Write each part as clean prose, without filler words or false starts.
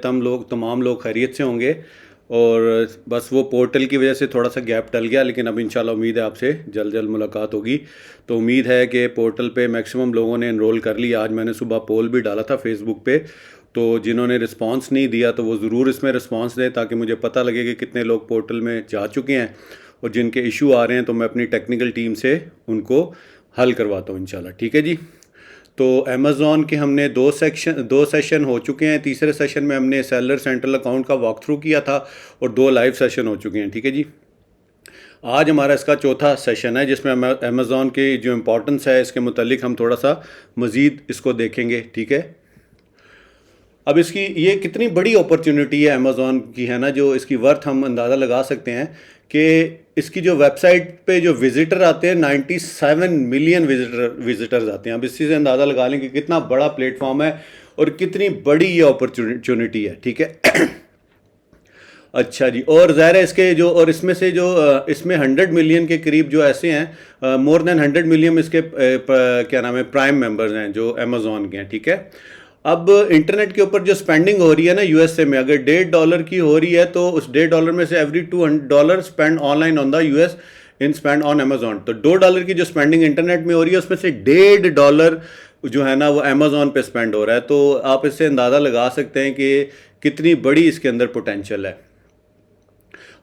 तमाम लोग खैरियत से होंगे। और बस वो पोर्टल की वजह से थोड़ा सा गैप टल गया, लेकिन अब इंशाल्लाह उम्मीद है आपसे जल्द जल्द मुलाकात होगी। तो उम्मीद है कि पोर्टल पे मैक्सिमम लोगों ने इनरोल कर लिया। आज मैंने सुबह पोल भी डाला था फेसबुक पे, तो जिन्होंने रिस्पांस नहीं दिया तो वो ज़रूर इसमें रिस्पांस दें, ताकि मुझे पता लगे कि कितने लोग पोर्टल में जा चुके हैं। और जिनके इशू आ रहे हैं तो मैं अपनी टेक्निकल टीम से उनको हल करवाता हूँ इंशाल्लाह। ठीक है जी। तो अमेज़ॉन के हमने दो सेशन हो चुके हैं। तीसरे सेशन में हमने सेलर सेंट्रल अकाउंट का वॉक थ्रू किया था और 2 लाइव सेशन हो चुके हैं। ठीक है जी। आज हमारा इसका चौथा सेशन है, जिसमें अमेज़ॉन की जो इम्पोर्टेंस है इसके मुतालिक हम थोड़ा सा मज़ीद इसको देखेंगे। ठीक है। अब इसकी ये कितनी बड़ी अपॉर्चुनिटी है अमेज़ॉन की, है ना, जो इसकी वर्थ हम अंदाज़ा लगा सकते हैं कि इसकी जो वेबसाइट पे जो विज़िटर आते हैं 97 मिलियन विज़िटर्स आते हैं। अब इसी से अंदाज़ा लगा लें कि कितना बड़ा प्लेटफॉर्म है और कितनी बड़ी ये अपॉर्चुनिटी है। ठीक है। अच्छा जी। और ज़ाहिर है इसके जो और इसमें से जो इसमें 100 मिलियन के करीब जो ऐसे हैं, मोर देन 100 मिलियन इसके क्या नाम है प्राइम मेंबर्स हैं जो अमेज़ॉन के हैं। ठीक है। अब इंटरनेट के ऊपर जो स्पेंडिंग हो रही है ना यूएसए में, अगर $1.5 की हो रही है तो उस $1.5 में से every $2 spend online on the US in spend on Amazon. तो $2 की जो स्पेंडिंग इंटरनेट में हो रही है उसमें से $1.5 जो है ना वो अमेज़ॉन पे स्पेंड हो रहा है। तो आप इससे अंदाज़ा लगा सकते हैं कि कितनी बड़ी इसके अंदर पोटेंशियल है।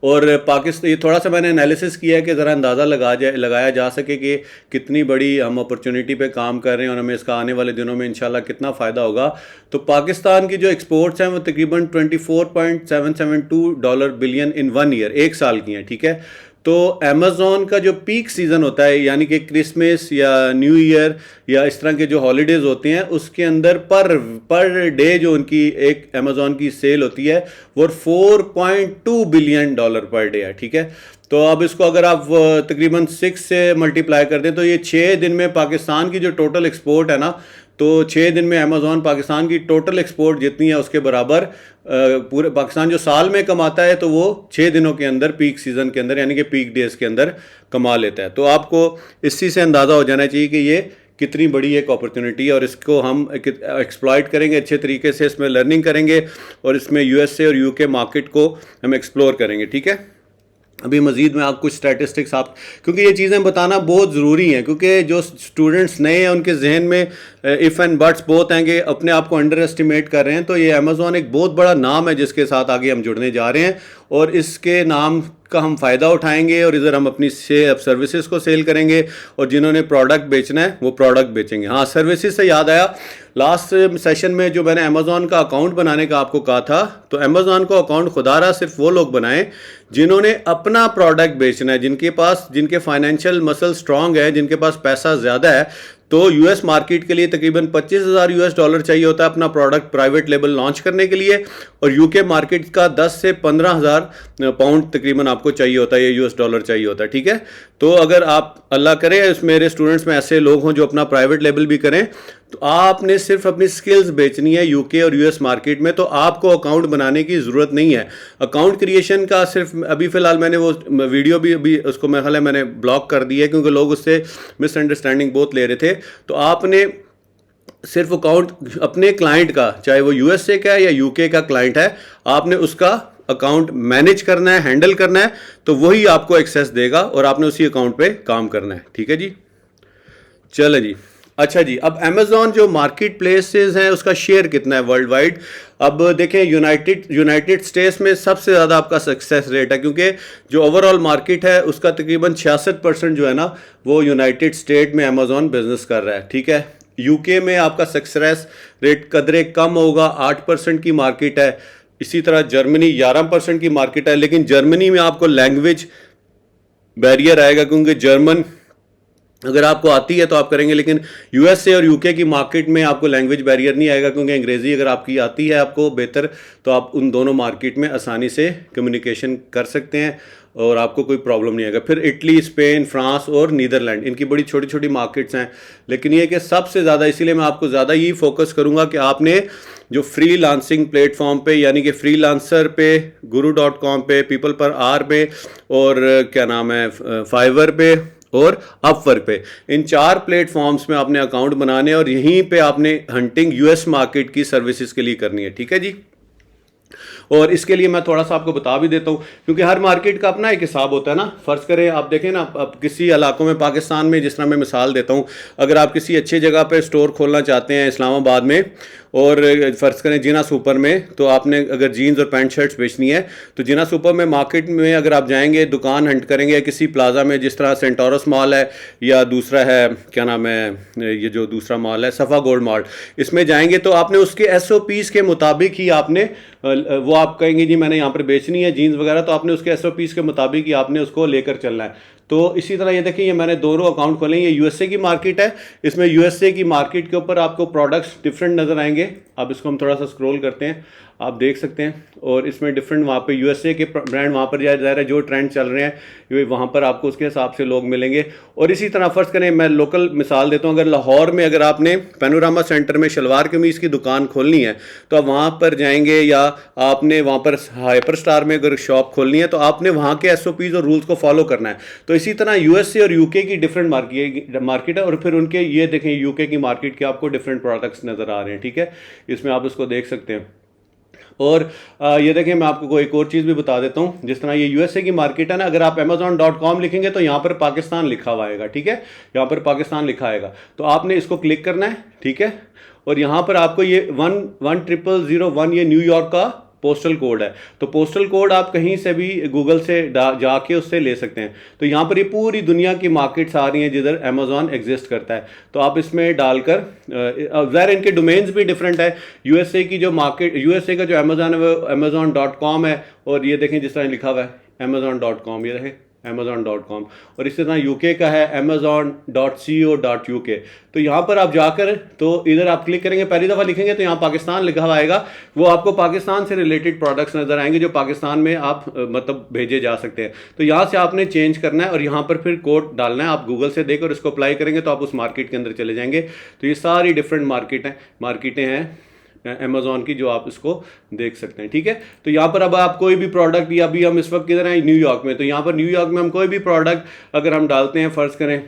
और पाकिस्तान, ये थोड़ा सा मैंने एनालिसिस किया है कि ज़रा अंदाज़ा लगाया जा सके कि कितनी बड़ी हम अपॉर्चुनिटी पे काम कर रहे हैं और हमें इसका आने वाले दिनों में इंशाल्लाह कितना फ़ायदा होगा। तो पाकिस्तान की जो एक्सपोर्ट्स हैं वो तकरीबन $24.772 बिलियन इन 1 ईयर, 1 साल की हैं। ठीक है। तो अमेज़ॉन का जो पीक सीज़न होता है, यानी कि क्रिसमस या न्यू ईयर या इस तरह के जो हॉलीडेज़ होते हैं, उसके अंदर पर डे जो उनकी एक अमेज़ॉन की सेल होती है वो $4.2 बिलियन पर डे है। ठीक है। तो अब इसको अगर आप तकरीबन 6 से मल्टीप्लाई कर दें तो ये 6 दिन में पाकिस्तान की जो टोटल एक्सपोर्ट है ना, तो 6 दिन में अमेज़ॉन पाकिस्तान की टोटल एक्सपोर्ट जितनी है उसके बराबर पूरे पाकिस्तान जो साल में कमाता है तो वो 6 दिनों के अंदर पीक सीज़न के अंदर यानी कि पीक डेज़ के अंदर कमा लेता है। तो आपको इसी से अंदाज़ा हो जाना चाहिए कि ये कितनी बड़ी एक अपॉर्चुनिटी है और इसको हम एक्सप्लॉइट करेंगे अच्छे तरीके से, इसमें लर्निंग करेंगे और इसमें यूएसए और यूके मार्केट को हम एक्सप्लोर करेंगे। ठीक है। अभी मज़ीद में आप कुछ स्टैटिस्टिक्स आप, क्योंकि ये चीज़ें बताना बहुत ज़रूरी हैं, क्योंकि जो स्टूडेंट्स नए हैं उनके जहन में इफ़ एंड बट्स बहुत हैं कि अपने आप को अंडर एस्टिमेट कर रहे हैं। तो ये अमेज़ॉन एक बहुत बड़ा नाम है जिसके साथ आगे हम जुड़ने जा रहे हैं और इसके नाम का हम फ़ायदा उठाएंगे और इधर हम अपनी सर्विसेज को सेल करेंगे और जिन्होंने प्रोडक्ट बेचना है वो प्रोडक्ट बेचेंगे। हाँ, सर्विसेज से याद आया, लास्ट सेशन में जो मैंने अमेज़ॉन का अकाउंट बनाने का आपको कहा था, तो अमेज़ॉन को अकाउंट खुदारा सिर्फ वो लोग बनाएं जिन्होंने अपना प्रोडक्ट बेचना है, जिनके फाइनेंशियल मसल स्ट्रांग है, जिनके पास पैसा ज़्यादा है। तो यूएस मार्केट के लिए तकरीबन $25,000 चाहिए होता है अपना प्रोडक्ट प्राइवेट लेबल लॉन्च करने के लिए, और यूके मार्केट का 10 से 15,000 पाउंड तकरीबन आपको चाहिए होता है, ये $US चाहिए होता है। ठीक है। तो अगर आप, अल्लाह करे मेरे स्टूडेंट्स में ऐसे लोग हों जो अपना प्राइवेट लेबल भी करें, तो आपने सिर्फ अपनी स्किल्स बेचनी है यूके और यूएस मार्केट में, तो आपको अकाउंट बनाने की ज़रूरत नहीं है। अकाउंट क्रिएशन का सिर्फ अभी फ़िलहाल मैंने वो वीडियो भी उसको मेरा ख्याल है मैंने ब्लॉक कर दिया है, क्योंकि लोग उससे मिसअंडरस्टैंडिंग बहुत ले रहे थे। तो आपने सिर्फ अकाउंट अपने क्लाइंट का, चाहे वो यूएसए का है या यूके का क्लाइंट है, आपने उसका अकाउंट मैनेज करना है, हैंडल करना है, तो वही आपको एक्सेस देगा और आपने उसी अकाउंट पे काम करना है। ठीक है जी। चलो जी। अच्छा जी। अब अमेज़ॉन जो मार्केट प्लेसेस हैं उसका शेयर कितना है वर्ल्ड वाइड? अब देखें, यूनाइटेड स्टेट्स में सबसे ज़्यादा आपका सक्सेस रेट है, क्योंकि जो ओवरऑल मार्केट है उसका तकरीबन 66% जो है ना वो यूनाइटेड स्टेट में अमेज़ॉन बिजनेस कर रहा है। ठीक है। यूके में आपका सक्सेस रेट कदरे कम होगा, 8% की मार्केट है। इसी तरह जर्मनी 11% की मार्केट है, लेकिन जर्मनी में आपको लैंग्वेज बैरियर आएगा, क्योंकि जर्मन अगर आपको आती है तो आप करेंगे, लेकिन यूएसए और यूके की मार्केट में आपको लैंग्वेज बैरियर नहीं आएगा, क्योंकि अंग्रेज़ी अगर आपकी आती है आपको बेहतर, तो आप उन दोनों मार्केट में आसानी से कम्युनिकेशन कर सकते हैं और आपको कोई प्रॉब्लम नहीं आएगा। फिर इटली, स्पेन, फ्रांस और नीदरलैंड, इनकी बड़ी छोटी छोटी मार्केट्स हैं, लेकिन ये कि सबसे ज़्यादा, इसीलिए मैं आपको ज़्यादा यही फोकस करूँगा कि आपने जो फ्री लांसिंग प्लेटफॉर्म पे, यानी कि फ्री लांसर पे, guru.com पे, पीपल पर आर पे और क्या नाम है फाइवर पे और अपवर्क पे, इन 4 प्लेटफॉर्म्स में आपने अकाउंट बनाने और यहीं पे आपने हंटिंग यूएस मार्केट की सर्विसेज के लिए करनी है। ठीक है जी। और इसके लिए मैं थोड़ा सा आपको बता भी देता हूँ, क्योंकि हर मार्केट का अपना एक हिसाब होता है ना। फ़र्ज़ करें आप देखें ना, अब किसी इलाकों में पाकिस्तान में, जिस तरह मैं मिसाल देता हूँ, अगर आप किसी अच्छी जगह पे स्टोर खोलना चाहते हैं इस्लामाबाद में, और फ़र्ज़ करें जिना सुपर में, तो आपने अगर जीन्स और पैंट शर्ट्स बेचनी है तो जिना सुपर में मार्केट में अगर आप जाएंगे, दुकान हंट करेंगे किसी प्लाजा में, जिस तरह सेंटोरस मॉल है, या दूसरा है क्या नाम है, ये जो दूसरा मॉल है सफ़ा गोल्ड मॉल, इसमें जाएंगे तो आपने उसके SOPs के मुताबिक ही आपने वो आप कहेंगे जी मैंने यहाँ पर बेचनी है जीन्स वगैरह, तो आपने उसके SOPs के मुताबिक ही आपने उसको लेकर चलना है। तो इसी तरह ये देखिए, ये मैंने दोनों अकाउंट खोले, ये USA की मार्केट है, इसमें USA की मार्केट के ऊपर आपको प्रोडक्ट्स डिफरेंट नज़र आएंगे। अब इसको हम थोड़ा सा स्क्रॉल करते हैं, आप देख सकते हैं, और इसमें डिफरेंट वहाँ पे USA के ब्रांड वहाँ पर जा रहा है, जो ट्रेंड चल रहे हैं वहाँ पर आपको उसके हिसाब से लोग मिलेंगे। और इसी तरह फ़र्ज़ करें, मैं लोकल मिसाल देता हूँ, अगर लाहौर में अगर आपने पैनोरामा सेंटर में शलवार कमीज़ की दुकान खोलनी है तो आप वहाँ पर जाएंगे, या आपने वहाँ पर हाइपर स्टार में अगर शॉप खोलनी है तो आपने वहाँ के SOPs और रूल्स को फॉलो करना है। तो इसी तरह USA और UK की डिफरेंट मार्केट है, और फिर उनके ये देखें UK की मार्केट के आपको डिफरेंट प्रोडक्ट्स नज़र आ रहे हैं, ठीक है, इसमें आप उसको देख सकते हैं। और ये देखें, मैं आपको एक और चीज़ भी बता देता हूँ, जिस तरह ये USA की मार्केट है ना, अगर आप Amazon.com लिखेंगे तो यहाँ पर पाकिस्तान लिखा हुआ आएगा, ठीक है, यहाँ पर पाकिस्तान लिखा आएगा, तो आपने इसको क्लिक करना है, ठीक है, और यहाँ पर आपको ये 11001 ये न्यूयॉर्क का पोस्टल कोड है। तो पोस्टल कोड आप कहीं से भी गूगल से जाके उससे ले सकते हैं। तो यहाँ पर ये पूरी दुनिया की मार्केट्स आ रही हैं जिधर अमेज़ॉन एग्जिस्ट करता है, तो आप इसमें डालकर ज़ाहिर इनके डोमेन्स भी डिफरेंट है। USA की जो मार्केट, USA का जो अमेज़ॉन है वो Amazon.com है, और ये देखें जिस तरह लिखा हुआ है Amazon.com, ये देखें Amazon.com, और इसी तरह UK का है Amazon.co.uk। तो यहाँ पर आप जाकर, तो इधर आप क्लिक करेंगे, पहली दफ़ा लिखेंगे तो यहाँ पाकिस्तान लिखा हुआ आएगा, वो आपको पाकिस्तान से रिलेटेड प्रोडक्ट्स नज़र आएंगे जो पाकिस्तान में आप मतलब भेजे जा सकते हैं। तो यहाँ से आपने चेंज करना है और यहाँ पर फिर कोड डालना है, आप गूगल से देकर इसको अप्लाई करेंगे तो आप उस मार्केट के अंदर चले जाएंगे। तो ये सारी डिफरेंट मार्केटें हैं अमेज़ॉन की, जो आप इसको देख सकते हैं, ठीक है। तो यहाँ पर अब आप कोई भी प्रोडक्ट, या अभी हम इस वक्त किधर हैं, न्यूयॉर्क में, तो यहाँ पर न्यूयॉर्क में हम कोई भी प्रोडक्ट अगर हम डालते हैं, फ़र्ज़ करें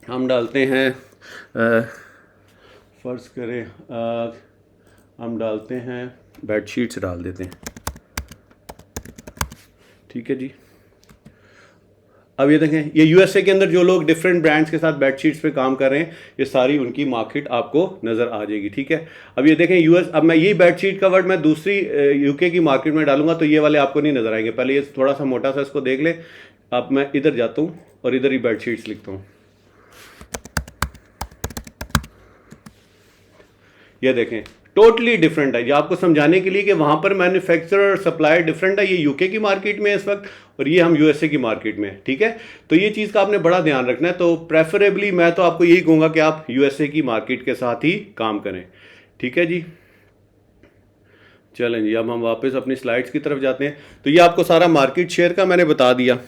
हम डालते हैं हम डालते हैं बेडशीट्स डाल देते हैं, ठीक है जी। अब ये देखें, ये USA के अंदर जो लोग डिफरेंट ब्रांड्स के साथ बेडशीट्स पे काम कर रहे हैं, ये सारी उनकी मार्केट आपको नज़र आ जाएगी, ठीक है। अब ये देखें US, अब मैं ये बेडशीट का वर्ड मैं दूसरी UK की मार्केट में डालूंगा तो ये वाले आपको नहीं नज़र आएंगे। पहले ये थोड़ा सा मोटा सा इसको देख लें। अब मैं इधर जाता हूँ और इधर ही बेडशीट्स लिखता हूँ, ये देखें टोटली डिफरेंट है। ये आपको समझाने के लिए कि वहाँ पर मैन्युफैक्चरर और सप्लायर डिफरेंट है। ये UK की मार्केट में है इस वक्त, और ये हम USA की मार्केट में, ठीक है। तो ये चीज़ का आपने बड़ा ध्यान रखना है। तो प्रेफरेबली मैं तो आपको यही कहूँगा कि आप USA की मार्केट के साथ ही काम करें, ठीक है जी। चलें जी, अब हम वापस अपनी स्लाइड्स की तरफ जाते हैं। तो ये आपको सारा मार्केट शेयर का मैंने बता दिया।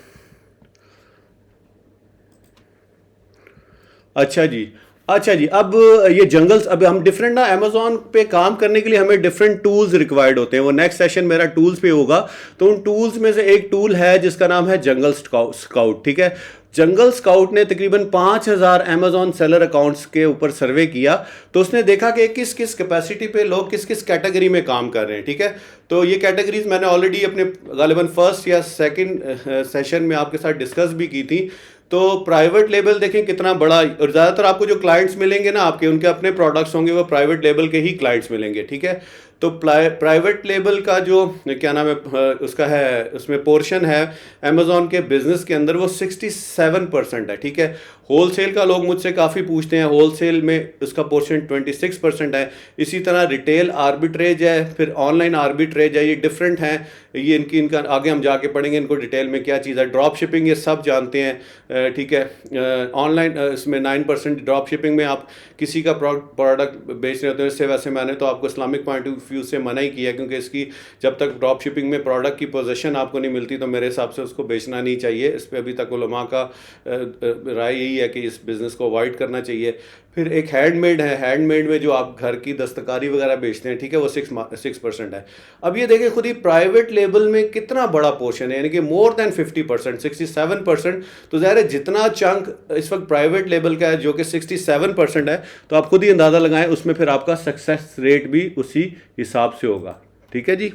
अच्छा जी, अब ये जंगल्स, अब हम डिफरेंट ना अमेज़ॉन पे काम करने के लिए हमें डिफरेंट टूल्स रिक्वायर्ड होते हैं। वो नेक्स्ट सेशन मेरा टूल्स पे होगा। तो उन टूल्स में से एक टूल है जिसका नाम है जंगल स्काउट, ठीक है। जंगल स्काउट ने तकरीबन 5000 अमेज़ॉन सेलर अकाउंट्स के ऊपर सर्वे किया, तो उसने देखा कि किस किस कैपेसिटी पे लोग किस किस कैटेगरी में काम कर रहे हैं, ठीक है। तो ये कैटेगरीज मैंने ऑलरेडी अपने गालिबन फर्स्ट या सेकंड सेशन में आपके साथ डिस्कस भी की थी। तो प्राइवेट लेबल देखें कितना बड़ा, और ज़्यादातर आपको जो क्लाइंट्स मिलेंगे ना आपके, उनके अपने प्रोडक्ट्स होंगे, वो प्राइवेट लेबल के ही क्लाइंट्स मिलेंगे, ठीक है। तो प्राइवेट लेबल का जो क्या नाम है उसका है, उसमें पोर्शन है अमेज़ॉन के बिज़नेस के अंदर, वो 67% है, ठीक है। होलसेल का लोग मुझसे काफ़ी पूछते हैं, होलसेल में उसका पोर्शन 26% है। इसी तरह रिटेल आर्बिट्रेज है, फिर ऑनलाइन आर्बिट्रेज है, ये डिफरेंट हैं। ये इनका आगे हम जाके पढ़ेंगे इनको डिटेल में क्या चीज़ है। ड्रॉप शिपिंग ये सब जानते हैं, ठीक है। ऑनलाइन इसमें 9% ड्रॉप शिपिंग में आप किसी का प्रोडक्ट बेच रहे होते हैं। इससे वैसे मैंने तो आपको इस्लामिक पॉइंट ऑफ व्यू से मना ही किया, क्योंकि इसकी जब तक ड्रॉप शिपिंग में प्रोडक्ट की पोजीशन आपको नहीं मिलती तो मेरे हिसाब से उसको बेचना नहीं चाहिए। इस पर अभी तक उलमा का राय यही है कि इस बिज़नेस को अवॉइड करना चाहिए। फिर एक हैंडमेड है, हैंडमेड में जो आप घर की दस्तकारी वगैरह बेचते हैं, ठीक है, वो 6% है। अब ये देखें खुद ही प्राइवेट लेबल में कितना बड़ा पोर्शन है, यानी कि मोर देन 50%, 67%। तो ज़ाहिर है जितना चंक इस वक्त प्राइवेट लेबल का है जो कि 67% है, तो आप खुद ही अंदाज़ा लगाएं उसमें फिर आपका सक्सेस रेट भी उसी हिसाब से होगा, ठीक है जी।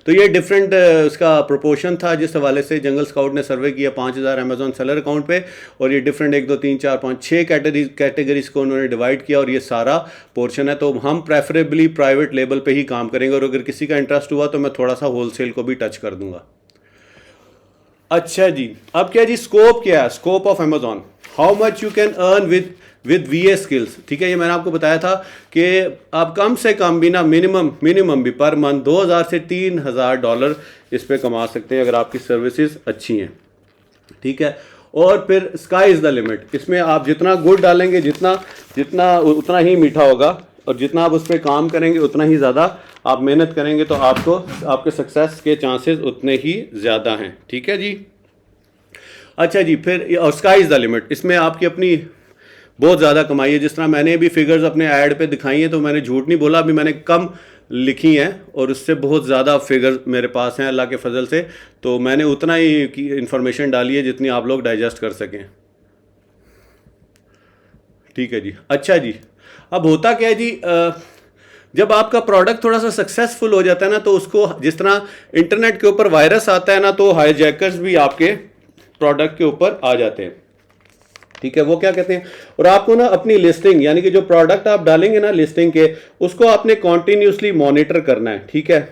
तो ये डिफरेंट उसका प्रोपोर्शन था जिस हवाले से जंगल स्काउट ने सर्वे किया 5000 अमेजोन सेलर अकाउंट पे, और ये डिफरेंट 1 2 3 4 5 6 कैटेगरीज को उन्होंने डिवाइड किया, और ये सारा पोर्शन है। तो हम प्रेफरेबली प्राइवेट लेवल पे ही काम करेंगे, और अगर किसी का इंटरेस्ट हुआ तो मैं थोड़ा सा होलसेल को भी टच कर दूंगा। अच्छा जी, अब क्या जी, स्कोप क्या है, scope of Amazon, how much you can earn with वीए skills. ठीक है, ये मैंने आपको बताया था कि आप कम से कम भी ना मिनिमम भी पर मंथ 2000 से $3000 इस पे कमा सकते हैं अगर आपकी सर्विसेज अच्छी हैं। ठीक है, और फिर स्काई इज़ द लिमिट, इसमें आप जितना गुड़ डालेंगे जितना उतना ही मीठा होगा, और जितना आप उस पर काम करेंगे उतना ही ज़्यादा आप मेहनत करेंगे तो आपके सक्सेस के चांसेस उतने ही ज़्यादा हैं। ठीक है जी। अच्छा जी, फिर और स्काई इज़ द लिमिट, इसमें आपकी अपनी बहुत ज़्यादा कमाई है। जिस तरह मैंने भी फिगर्स अपने ऐड पे दिखाई हैं, तो मैंने झूठ नहीं बोला, अभी मैंने कम लिखी हैं और उससे बहुत ज़्यादा फिगर्स मेरे पास हैं अल्लाह के फजल से, तो मैंने उतना ही इंफॉर्मेशन डाली है जितनी आप लोग डाइजेस्ट कर सकें। ठीक है जी। अच्छा जी, अब होता क्या है जी, जब आपका प्रोडक्ट थोड़ा सा सक्सेसफुल हो जाता है ना, तो उसको जिस तरह इंटरनेट के ऊपर वायरस आता है ना, तो हाईजैकर्स भी आपके प्रोडक्ट के ऊपर आ जाते हैं। ठीक है, वो क्या कहते हैं, और आपको ना अपनी लिस्टिंग, यानी कि जो प्रोडक्ट आप डालेंगे ना लिस्टिंग के, उसको आपने कॉन्टिन्यूसली मॉनिटर करना है। ठीक है,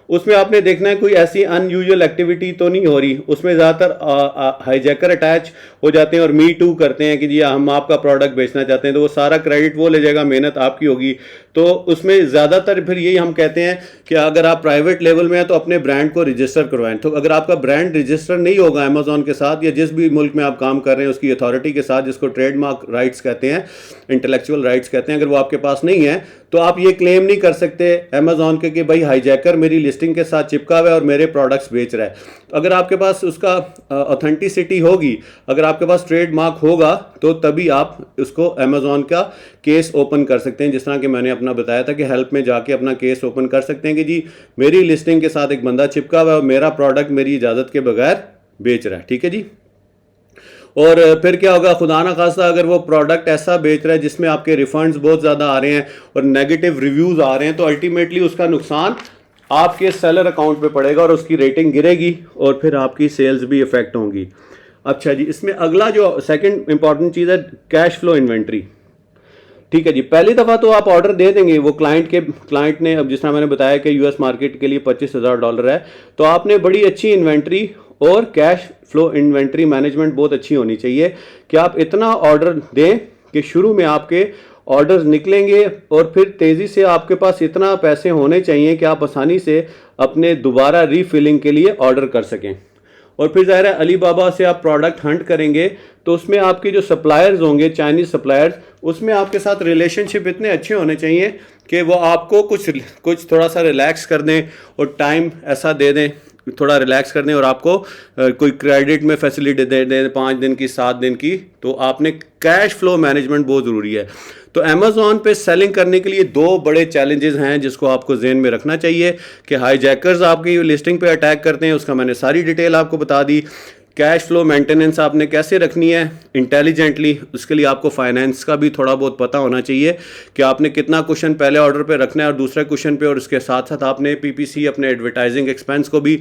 उसमें आपने देखना है कोई ऐसी अनयूजुअल एक्टिविटी तो नहीं हो रही। उसमें ज़्यादातर हाईजैकर अटैच हो जाते हैं और मी टू करते हैं कि जी हम आपका प्रोडक्ट बेचना चाहते हैं, तो वो सारा क्रेडिट वो ले जाएगा, मेहनत आपकी होगी। तो उसमें ज़्यादातर फिर यही हम कहते हैं कि अगर आप प्राइवेट लेवल में हैं तो अपने ब्रांड को रजिस्टर करवाएं। तो अगर आपका ब्रांड रजिस्टर नहीं होगा अमेजोन के साथ या जिस भी मुल्क में आप काम कर रहे हैं उसकी अथॉरिटी के साथ, जिसको ट्रेडमार्क राइट्स कहते हैं, इंटेलेक्चुअल राइट्स कहते हैं, अगर वो आपके पास नहीं है तो आप ये क्लेम नहीं कर सकते अमेजोन के कि भाई हाईजैकर मेरी लिस्टिंग के साथ चिपका हुआ है और मेरे प्रोडक्ट्स बेच रहा है। तो अगर आपके पास उसका ऑथेंटिसिटी होगी, अगर आपके पास ट्रेडमार्क होगा, तो तभी आप उसको अमेजोन का केस ओपन कर सकते हैं। जिस तरह कि मैंने अपना बताया था कि हेल्प में जाके अपना केस ओपन कर सकते हैं कि जी मेरी लिस्टिंग के साथ एक बंदा चिपका हुआ है और मेरा प्रोडक्ट मेरी इजाज़त के बगैर बेच रहा है। ठीक है जी। और फिर क्या होगा, खुदा ना खास्ता अगर वो प्रोडक्ट ऐसा बेच रहा है जिसमें आपके रिफंड्स बहुत ज़्यादा आ रहे हैं और नेगेटिव रिव्यूज़ आ रहे हैं, तो अल्टीमेटली उसका नुकसान आपके सेलर अकाउंट पे पड़ेगा और उसकी रेटिंग गिरेगी और फिर आपकी सेल्स भी इफेक्ट होंगी। अच्छा जी, इसमें अगला जो सेकंड इंपॉर्टेंट चीज़ है कैश फ्लो इन्वेंट्री। ठीक है जी, पहली दफ़ा तो आप ऑर्डर दे देंगे, वो क्लाइंट ने, अब जिस तरह मैंने बताया कि यूएस मार्केट के लिए $25,000 है, तो आपने बड़ी अच्छी इन्वेंट्री और कैश फ्लो इन्वेंट्री मैनेजमेंट बहुत अच्छी होनी चाहिए कि आप इतना ऑर्डर दें कि शुरू में आपके ऑर्डर्स निकलेंगे और फिर तेज़ी से आपके पास इतना पैसे होने चाहिए कि आप आसानी से अपने दोबारा रीफिलिंग के लिए ऑर्डर कर सकें। और फिर ज़ाहिर है अली बाबा से आप प्रोडक्ट हंट करेंगे तो उसमें आपके जो सप्लायर्स होंगे, चाइनीज़ सप्लायर्स, उसमें आपके साथ रिलेशनशिप इतने अच्छे होने चाहिए कि वो आपको कुछ थोड़ा सा रिलैक्स कर दें और टाइम ऐसा दे दें, थोड़ा रिलैक्स कर दें और आपको कोई क्रेडिट में फैसिलिटी दे दें 5 दिन की, 7 दिन की। तो आपने कैश फ्लो मैनेजमेंट बहुत ज़रूरी है। तो अमेज़ॉन पे सेलिंग करने के लिए 2 बड़े चैलेंजेस हैं जिसको आपको ज़हन में रखना चाहिए कि हाईजैकर्स आपकी लिस्टिंग पे अटैक करते हैं, उसका मैंने सारी डिटेल आपको बता दी। कैश फ्लो मेंटेनेंस आपने कैसे रखनी है इंटेलिजेंटली, उसके लिए आपको फाइनेंस का भी थोड़ा बहुत पता होना चाहिए कि आपने कितना क्वेश्चन पहले ऑर्डर पे रखना है और दूसरे क्वेश्चन पे, और उसके साथ साथ आपने पीपीसी अपने एडवर्टाइजिंग एक्सपेंस को भी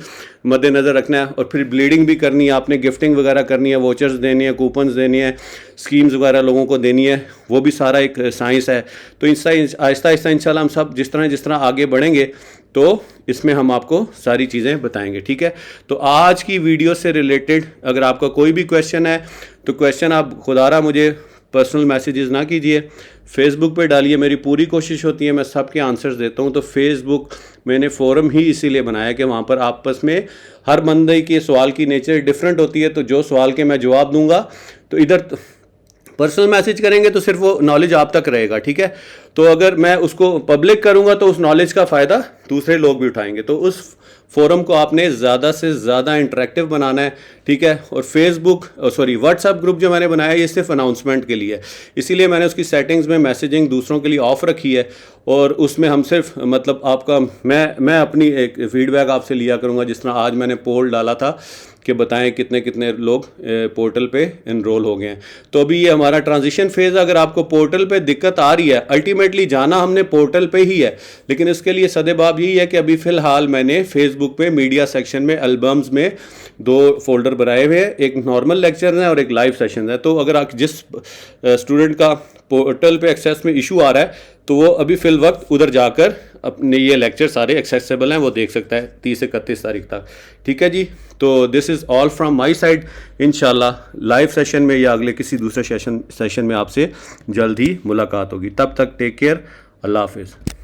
मद्देनज़र रखना है। और फिर ब्लीडिंग भी करनी है, आपने गिफ्टिंग वगैरह करनी है, वोचर्स देनी है, कूपन्स देनी है, स्कीम्स वगैरह लोगों को देनी है, वो भी सारा एक साइंस है। तो आहिस्ता आहिस्ता इंशाल्लाह हम सब जिस तरह आगे बढ़ेंगे तो इसमें हम आपको सारी चीज़ें बताएंगे। ठीक है, तो आज की वीडियो से रिलेटेड अगर आपका कोई भी क्वेश्चन है तो क्वेश्चन आप खुदारा मुझे पर्सनल मैसेजेस ना कीजिए, फेसबुक पे डालिए। मेरी पूरी कोशिश होती है मैं सबके आंसर्स देता हूँ। तो फेसबुक मैंने फोरम ही इसीलिए बनाया कि वहाँ पर आपस में हर बंदे के सवाल की नेचर डिफरेंट होती है, तो जो सवाल के मैं जवाब दूंगा तो इधर पर्सनल मैसेज करेंगे तो सिर्फ वो नॉलेज आप तक रहेगा। ठीक है, तो अगर मैं उसको पब्लिक करूंगा तो उस नॉलेज का फ़ायदा दूसरे लोग भी उठाएंगे। तो उस फोरम को आपने ज़्यादा से ज़्यादा इंटरेक्टिव बनाना है। ठीक है, और व्हाट्सएप ग्रुप जो मैंने बनाया है ये सिर्फ अनाउंसमेंट के लिए है, इसीलिए मैंने उसकी सेटिंग्स में मैसेजिंग दूसरों के लिए ऑफ रखी है और उसमें हम सिर्फ मतलब आपका मैं अपनी एक फीडबैक आपसे लिया करूँगा। जिस तरह आज मैंने पोल डाला था कि बताएं कितने कितने लोग पोर्टल पे इनरोल हो गए हैं। तो अभी ये हमारा ट्रांजिशन फेज़, अगर आपको पोर्टल पे दिक्कत आ रही है, अल्टीमेटली अल्टीमेटली जाना हमने पोर्टल पे ही है, लेकिन इसके लिए सदेबाब यही है कि अभी फ़िलहाल मैंने फेसबुक पे मीडिया सेक्शन में एल्बम्स में 2 फोल्डर बनाए हुए हैं, एक नॉर्मल लेक्चर है और एक लाइव सेशन है। तो अगर आप जिस स्टूडेंट का पोर्टल पे एक्सेस में इशू आ रहा है तो वो अभी फिल वक्त उधर जाकर अपने ये लेक्चर सारे एक्सेसिबल हैं, वो देख सकता है 30 से 31 तारीख तक। ठीक है जी, तो this is all from my side. इंशाल्लाह लाइव सेशन में या अगले किसी दूसरे सेशन में आपसे जल्द ही मुलाकात होगी। तब तक टेक केयर, अल्लाह हाफिज़।